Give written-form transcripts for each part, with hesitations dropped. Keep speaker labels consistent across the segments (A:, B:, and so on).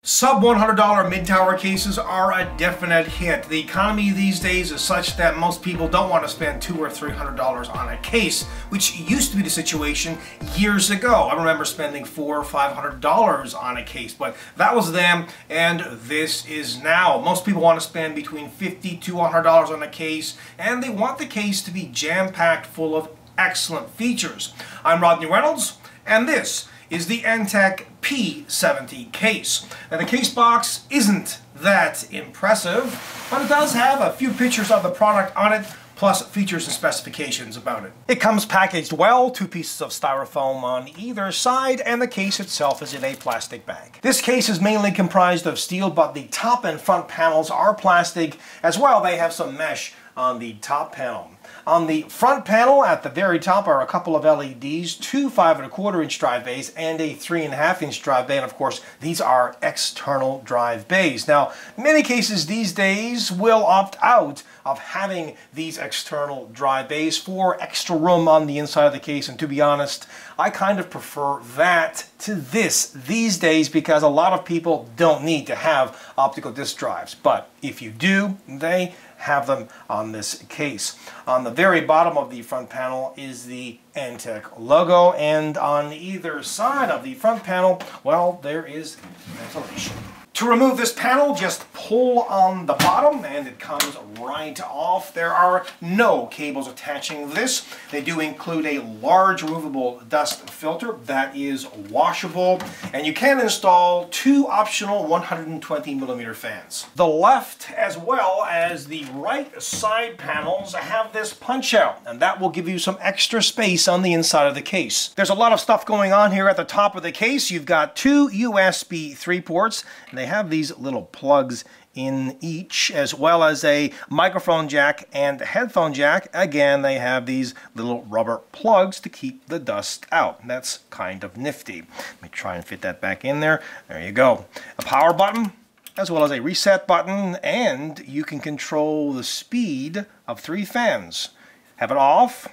A: Sub $100 mid-tower cases are a definite hit. The economy these days is such that most people don't want to spend $200 or $300 on a case, which used to be the situation years ago. I remember spending $400 or $500 on a case, but that was then, and this is now. Most people want to spend between $50 to $100 on a case, and they want the case to be jam-packed full of excellent features. I'm Rodney Reynolds, and this is the Antec P70 case. Now the case box isn't that impressive, but it does have a few pictures of the product on it, plus features and specifications about it. It comes packaged well, 2 pieces of styrofoam on either side, and the case itself is in a plastic bag. This case is mainly comprised of steel, but the top and front panels are plastic as well. They have some mesh on the top panel. On the front panel at the very top are a couple of LEDs, 2 5¼ drive bays and a 3½ drive bay, and of course these are external drive bays. Now many cases these days will opt out of having these external drive bays for extra room on the inside of the case, and to be honest, I kind of prefer that to this these days because a lot of people don't need to have optical disc drives, but if you do, they have them on this case. On the very bottom of the front panel is the Antec logo, and on either side of the front panel, well, there is ventilation. To remove this panel, just pull on the bottom and it comes right off. There are no cables attaching this. They do include a large removable dust filter that is washable, and you can install 2 optional 120mm fans. The left as well as the right side panels have this punch out, and that will give you some extra space on the inside of the case. There's a lot of stuff going on here at the top of the case. You've got 2 USB 3 ports, and they have these little plugs in each, as well as a microphone jack and headphone jack. Again, they have these little rubber plugs to keep the dust out. That's kind of nifty. Let me try and fit that back in there. There you go. A power button, as well as a reset button, and you can control the speed of 3 fans. Have it off,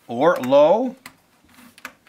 A: or low,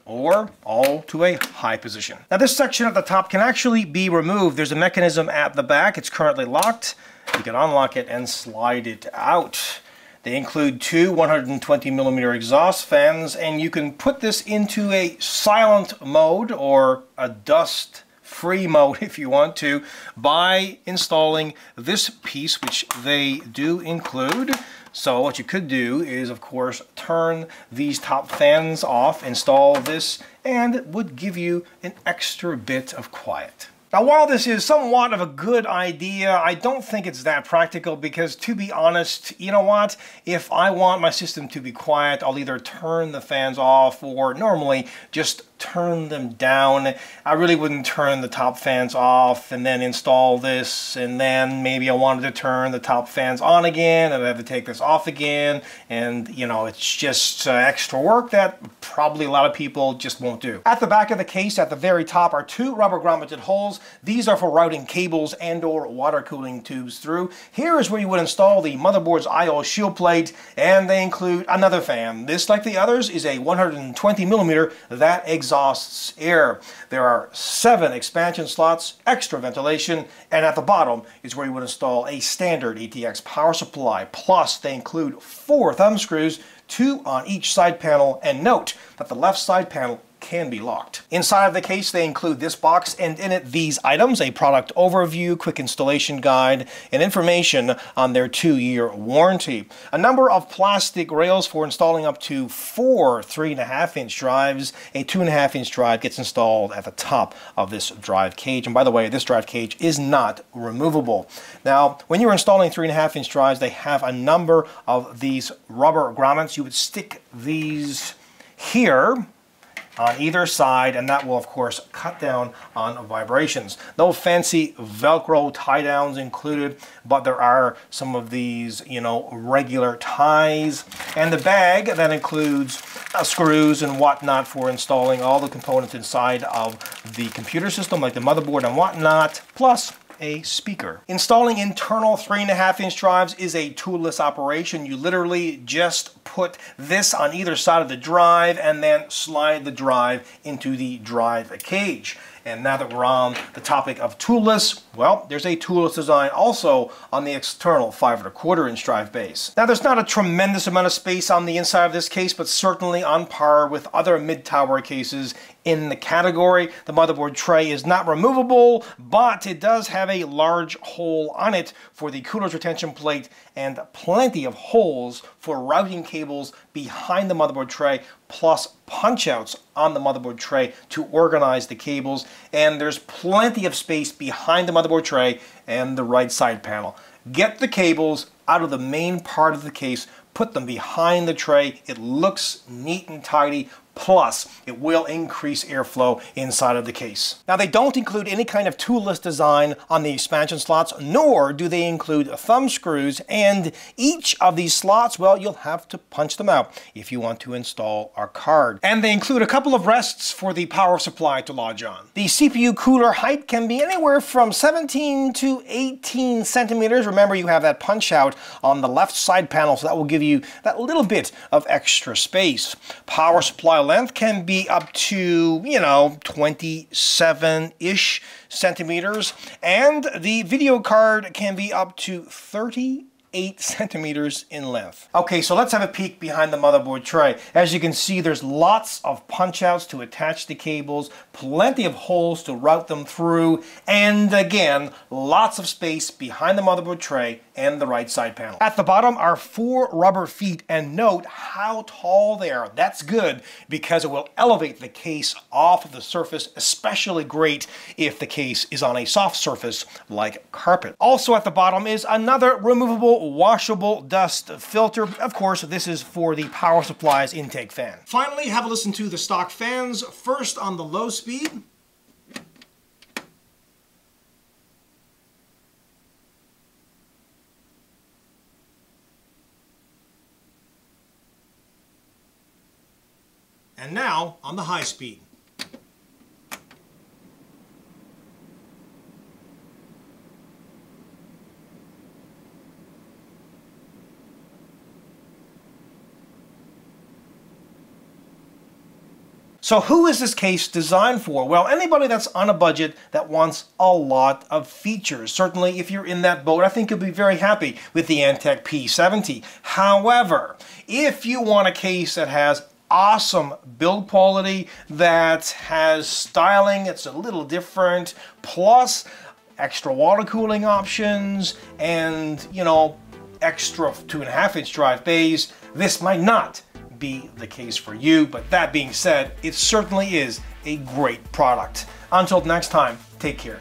A: or all to a high position. Now this section at the top can actually be removed. There's a mechanism at the back. It's currently locked. You can unlock it and slide it out. They include 2 120mm exhaust fans, and you can put this into a silent mode or a dust-free mode if you want to by installing this piece, which they do include. So what you could do is, of course, turn these top fans off, install this, and it would give you an extra bit of quiet. Now, while this is somewhat of a good idea, I don't think it's that practical because, to be honest, you know what? If I want my system to be quiet, I'll either turn the fans off or normally just turn them down. I really wouldn't turn the top fans off and then install this, and then maybe I wanted to turn the top fans on again and I have to take this off again, and you know, it's just extra work that probably a lot of people just won't do. At the back of the case, at the very top, are 2 rubber grommeted holes. These are for routing cables and or water cooling tubes through. Here is where you would install the motherboard's I/O shield plate, and they include another fan. This, like the others, is a 120mm that exhausts air. There are 7 expansion slots, extra ventilation, and at the bottom is where you would install a standard ATX power supply. Plus, they include 4 thumb screws, 2 on each side panel, and note that the left side panel can be locked. Inside of the case, they include this box, and in it these items: a product overview, quick installation guide, and information on their 2-year warranty. A number of plastic rails for installing up to 4 3½ drives. A 2½ drive gets installed at the top of this drive cage, and by the way, this drive cage is not removable. Now, when you're installing 3½ drives, they have a number of these rubber grommets. You would stick these here on either side, and that will of course cut down on vibrations. No fancy Velcro tie downs included, but there are some of these, you know, regular ties, and the bag that includes screws and whatnot for installing all the components inside of the computer system, like the motherboard and whatnot, plus a speaker. Installing internal 3½ drives is a toolless operation. You literally just put this on either side of the drive and then slide the drive into the drive cage. And now that we're on the topic of toolless, well, there's a toolless design also on the external 5¼ drive base. Now there's not a tremendous amount of space on the inside of this case, but certainly on par with other mid-tower cases in the category. The motherboard tray is not removable, but it does have a large hole on it for the cooler's retention plate and plenty of holes for routing cables behind the motherboard tray, plus punch-outs on the motherboard tray to organize the cables. And there's plenty of space behind the motherboard tray and the right side panel. Get the cables out of the main part of the case, put them behind the tray. It looks neat and tidy. Plus, it will increase airflow inside of the case. Now, they don't include any kind of toolless design on the expansion slots, nor do they include thumb screws, and each of these slots, well, you'll have to punch them out if you want to install our card. And they include a couple of rests for the power supply to lodge on. The CPU cooler height can be anywhere from 17 to 18 centimeters. Remember, you have that punch out on the left side panel, so that will give you that little bit of extra space. Power supply length can be up to, 27-ish centimeters, and the video card can be up to 38 centimeters in length. Okay, so let's have a peek behind the motherboard tray. As you can see, there's lots of punch outs to attach the cables, plenty of holes to route them through, and again, lots of space behind the motherboard tray and the right side panel. At the bottom are 4 rubber feet, and note how tall they are. That's good because it will elevate the case off of the surface, especially great if the case is on a soft surface like carpet. Also at the bottom is another removable washable dust filter. Of course, this is for the power supply's intake fan. Finally, have a listen to the stock fans. First on the low speed. And now on the high speed. So who is this case designed for? Well, anybody that's on a budget that wants a lot of features. Certainly, if you're in that boat, I think you'll be very happy with the Antec P70. However, if you want a case that has awesome build quality, that has styling, it's a little different, plus extra water cooling options, and, extra 2.5-inch drive bays, this might not be the case for you. But that being said, it certainly is a great product. Until next time, take care.